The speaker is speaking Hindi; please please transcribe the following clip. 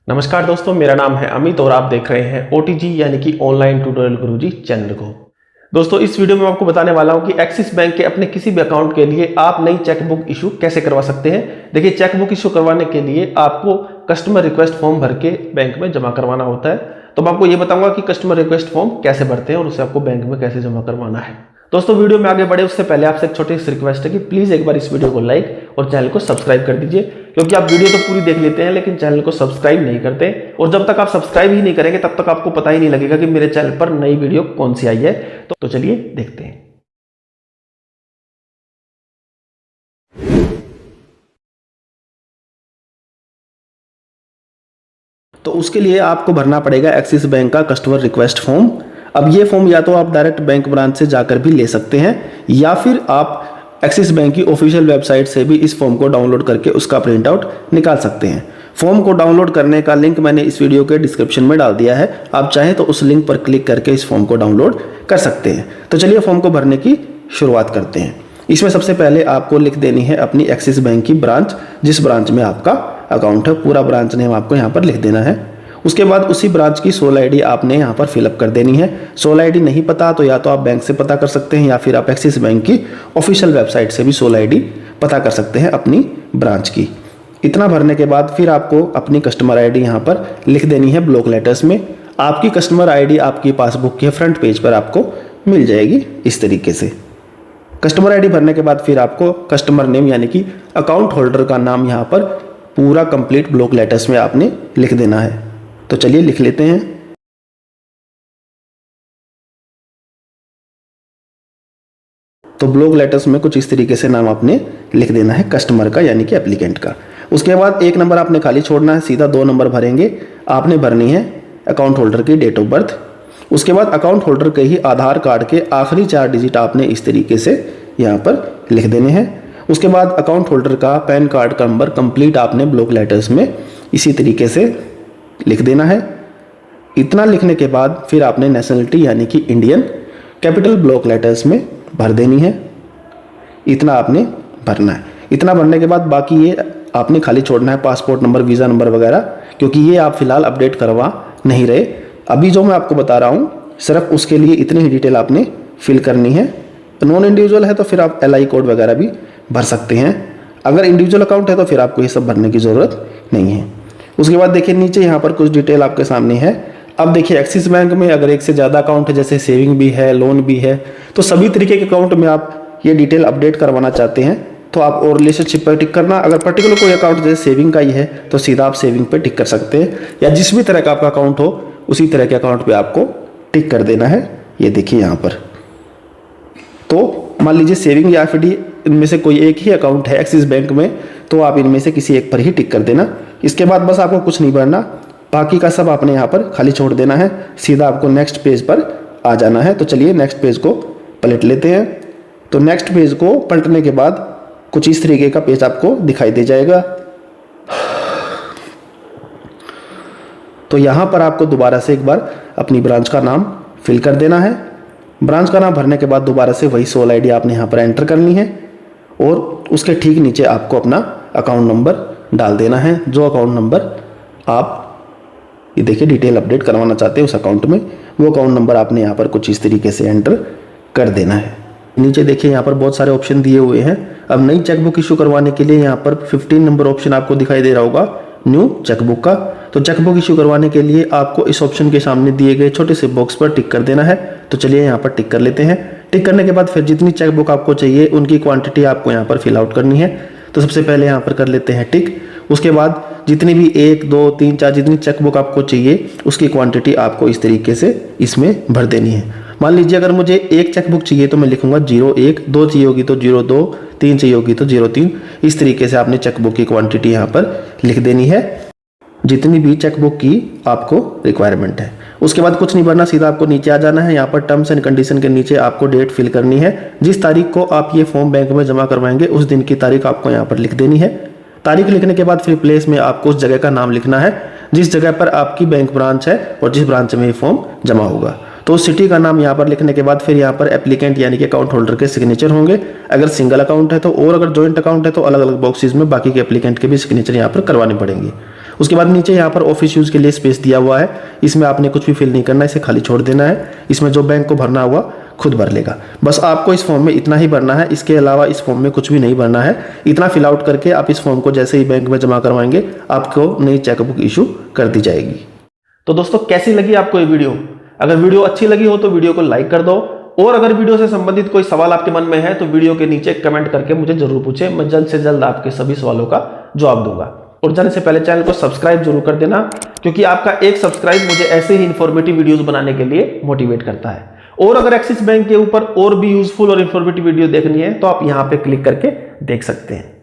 नमस्कार दोस्तों, मेरा नाम है अमित और आप देख रहे हैं OTG यानी कि ऑनलाइन ट्यूटोरियल गुरुजी चैनल को। दोस्तों, इस वीडियो में मैं आपको बताने वाला हूं कि एक्सिस बैंक के अपने किसी भी अकाउंट के लिए आप नई चेकबुक इशू कैसे करवा सकते हैं। देखिए, चेकबुक इशू करवाने के लिए आपको कस्टमर रिक्वेस्ट फॉर्म भर के बैंक में जमा करवाना होता है। तो मैं आपको ये बताऊंगा कि कस्टमर रिक्वेस्ट फॉर्म कैसे भरते हैं और उसे आपको बैंक में कैसे जमा करवाना है। दोस्तों, वीडियो में आगे बढ़े उससे पहले आपसे एक छोटी सी रिक्वेस्ट है कि प्लीज एक बार इस वीडियो को लाइक और चैनल को सब्सक्राइब कर दीजिए, क्योंकि आप वीडियो तो पूरी देख लेते हैं लेकिन चैनल को सब्सक्राइब नहीं करते। और जब तक आप सब्सक्राइब ही नहीं करेंगे तब तक आपको पता ही नहीं लगेगा कि मेरे चैनल पर नई वीडियो कौन सी आई है। तो चलिए देखते हैं। तो उसके लिए आपको भरना पड़ेगा एक्सिस बैंक का कस्टमर रिक्वेस्ट फॉर्म। अब ये फॉर्म या तो आप डायरेक्ट बैंक ब्रांच से जाकर भी ले सकते हैं या फिर आप एक्सिस बैंक की ऑफिशियल वेबसाइट से भी इस फॉर्म को डाउनलोड करके उसका प्रिंट आउट निकाल सकते हैं। फॉर्म को डाउनलोड करने का लिंक मैंने इस वीडियो के डिस्क्रिप्शन में डाल दिया है, आप चाहें तो उस लिंक पर क्लिक करके इस फॉर्म को डाउनलोड कर सकते हैं। तो चलिए फॉर्म को भरने की शुरुआत करते हैं। इसमें सबसे पहले आपको लिख देनी है अपनी एक्सिस बैंक की ब्रांच, जिस ब्रांच में आपका अकाउंट है, पूरा ब्रांच नेम आपको यहाँ पर लिख देना है। उसके बाद उसी ब्रांच की सोल आईडी आपने यहाँ पर फिलअप कर देनी है। सोल आईडी नहीं पता तो या तो आप बैंक से पता कर सकते हैं या फिर आप एक्सिस बैंक की ऑफिशियल वेबसाइट से भी सोल आईडी पता कर सकते हैं अपनी ब्रांच की। इतना भरने के बाद फिर आपको अपनी कस्टमर आईडी यहाँ पर लिख देनी है ब्लॉक लेटर्स में। आपकी कस्टमर आईडी आपकी पासबुक के फ्रंट पेज पर आपको मिल जाएगी इस तरीके से। कस्टमर आईडी भरने के बाद फिर आपको कस्टमर नेम यानी कि अकाउंट होल्डर का नाम यहाँ पर पूरा कंप्लीट ब्लॉक लेटर्स में आपने लिख देना है। तो चलिए लिख लेते हैं। तो ब्लॉक लेटर्स में कुछ इस तरीके से नाम आपने लिख देना है कस्टमर का यानी कि एप्लीकेंट का। उसके बाद एक नंबर आपने खाली छोड़ना है, सीधा 2 नंबर भरेंगे। आपने भरनी है अकाउंट होल्डर की डेट ऑफ बर्थ। उसके बाद अकाउंट होल्डर के ही आधार कार्ड के आखिरी 4 डिजिट आपने इस तरीके से यहाँ पर लिख देने हैं। उसके बाद अकाउंट होल्डर का पैन कार्ड का नंबर कंप्लीट आपने ब्लॉक लेटर्स में इसी तरीके से लिख देना है। इतना लिखने के बाद फिर आपने नेशनलिटी यानी कि इंडियन कैपिटल ब्लॉक लेटर्स में भर देनी है। इतना आपने भरना है। इतना भरने के बाद बाकी ये आपने खाली छोड़ना है पासपोर्ट नंबर, वीज़ा नंबर वगैरह, क्योंकि ये आप फिलहाल अपडेट करवा नहीं रहे। अभी जो मैं आपको बता रहा हूँ सिर्फ उसके लिए इतनी ही डिटेल आपने फिल करनी है। नॉन इंडिविजुअल है तो फिर आप LI कोड वगैरह भी भर सकते हैं। अगर इंडिविजुअल अकाउंट है तो फिर आपको ये सब भरने की ज़रूरत नहीं है। उसके बाद देखिए नीचे यहाँ पर कुछ डिटेल आपके सामने है। अब देखिए एक्सिस बैंक में अगर एक से ज़्यादा अकाउंट है, जैसे सेविंग भी है, लोन भी है, तो सभी तरीके के अकाउंट में आप ये डिटेल अपडेट करवाना चाहते हैं तो आप और रिलेशनशिप पर टिक करना। अगर पर्टिकुलर कोई अकाउंट जैसे सेविंग का ही है तो सीधा आप सेविंग पर टिक कर सकते हैं, या जिस भी तरह का आपका अकाउंट हो उसी तरह के अकाउंट पर आपको टिक कर देना है। ये देखिए यहाँ पर, तो मान लीजिए सेविंग या FD इनमें से कोई एक ही अकाउंट है एक्सिस बैंक में, तो आप इनमें से किसी एक पर ही टिक कर देना। इसके बाद बस आपको कुछ नहीं भरना, बाकी का सब आपने यहाँ पर खाली छोड़ देना है। सीधा आपको नेक्स्ट पेज पर आ जाना है। तो चलिए नेक्स्ट पेज को पलट लेते हैं। तो नेक्स्ट पेज को पलटने के बाद कुछ इस तरीके का पेज आपको दिखाई दे जाएगा। तो यहाँ पर आपको दोबारा से एक बार अपनी ब्रांच का नाम फिल कर देना है। ब्रांच का नाम भरने के बाद दोबारा से वही सोल आईडी आपने यहाँ पर एंटर करनी है और उसके ठीक नीचे आपको अपना अकाउंट नंबर डाल देना है। जो अकाउंट नंबर आप ये देखिए डिटेल अपडेट करवाना चाहते हैं उस अकाउंट में, वो अकाउंट नंबर आपने यहाँ पर कुछ इस तरीके से एंटर कर देना है। नीचे देखिए यहाँ पर बहुत सारे ऑप्शन दिए हुए हैं। अब नई चेकबुक इशू करवाने के लिए यहाँ पर 15 नंबर ऑप्शन आपको दिखाई दे रहा होगा न्यू चेकबुक का। तो चेकबुक इशू करवाने के लिए आपको इस ऑप्शन के सामने दिए गए छोटे से बॉक्स पर टिक कर देना है। तो चलिए यहाँ पर टिक कर लेते हैं। टिक करने के बाद फिर जितनी चेकबुक आपको चाहिए उनकी क्वांटिटी आपको यहाँ पर फिल आउट करनी है। तो सबसे पहले यहाँ पर कर लेते हैं टिक। उसके बाद जितनी भी 1, 2, 3, 4 जितनी चेकबुक आपको चाहिए उसकी क्वांटिटी आपको इस तरीके से इसमें भर देनी है। मान लीजिए अगर मुझे 1 चेकबुक चाहिए तो मैं लिखूंगा 01, 2 चाहिए होगी तो 02, 3 चाहिए होगी तो 03। इस तरीके से आपने चेकबुक की क्वांटिटी यहाँ पर लिख देनी है, जितनी भी चेकबुक की आपको रिक्वायरमेंट है। उसके बाद कुछ नहीं भरना, सीधा आपको नीचे आ जाना है। यहाँ पर टर्म्स एंड कंडीशन के नीचे आपको डेट फिल करनी है। जिस तारीख को आप ये फॉर्म बैंक में जमा करवाएंगे उस दिन की तारीख आपको यहाँ पर लिख देनी है। तारीख लिखने के बाद फिर प्लेस में आपको उस जगह का नाम लिखना है जिस जगह पर आपकी बैंक ब्रांच है और जिस ब्रांच में ये फॉर्म जमा होगा। तो उस सिटी का नाम यहाँ पर लिखने के बाद फिर यहाँ पर एप्लीकेंट यानी कि अकाउंट होल्डर के सिग्नेचर होंगे। अगर सिंगल अकाउंट है तो, और अगर जॉइंट अकाउंट है तो अलग अलग बॉक्सेस में बाकी के एप्लीकेंट के भी सिग्नेचर यहाँ पर करवाने पड़ेंगे। उसके बाद नीचे यहाँ पर ऑफिस यूज़ के लिए स्पेस दिया हुआ है, इसमें आपने कुछ भी फिल नहीं करना, इसे खाली छोड़ देना है। इसमें जो बैंक को भरना हुआ खुद भर लेगा। बस आपको इस फॉर्म में इतना ही भरना है, इसके अलावा इस फॉर्म में कुछ भी नहीं भरना है। इतना फिल आउट करके आप इस फॉर्म को जैसे ही बैंक में जमा करवाएंगे आपको नई चेकबुक इशू कर दी जाएगी। तो दोस्तों कैसी लगी आपको ये वीडियो? अगर वीडियो अच्छी लगी हो तो वीडियो को लाइक कर दो, और अगर वीडियो से संबंधित कोई सवाल आपके मन में है तो वीडियो के नीचे कमेंट करके मुझे जरूर पूछें, मैं जल्द से जल्द आपके सभी सवालों का जवाब दूंगा। और जाने से पहले चैनल को सब्सक्राइब जरूर कर देना, क्योंकि आपका एक सब्सक्राइब मुझे ऐसे ही इंफॉर्मेटिव वीडियोस बनाने के लिए मोटिवेट करता है। और अगर एक्सिस बैंक के ऊपर और भी यूजफुल और इंफॉर्मेटिव वीडियो देखनी है तो आप यहाँ पे क्लिक करके देख सकते हैं।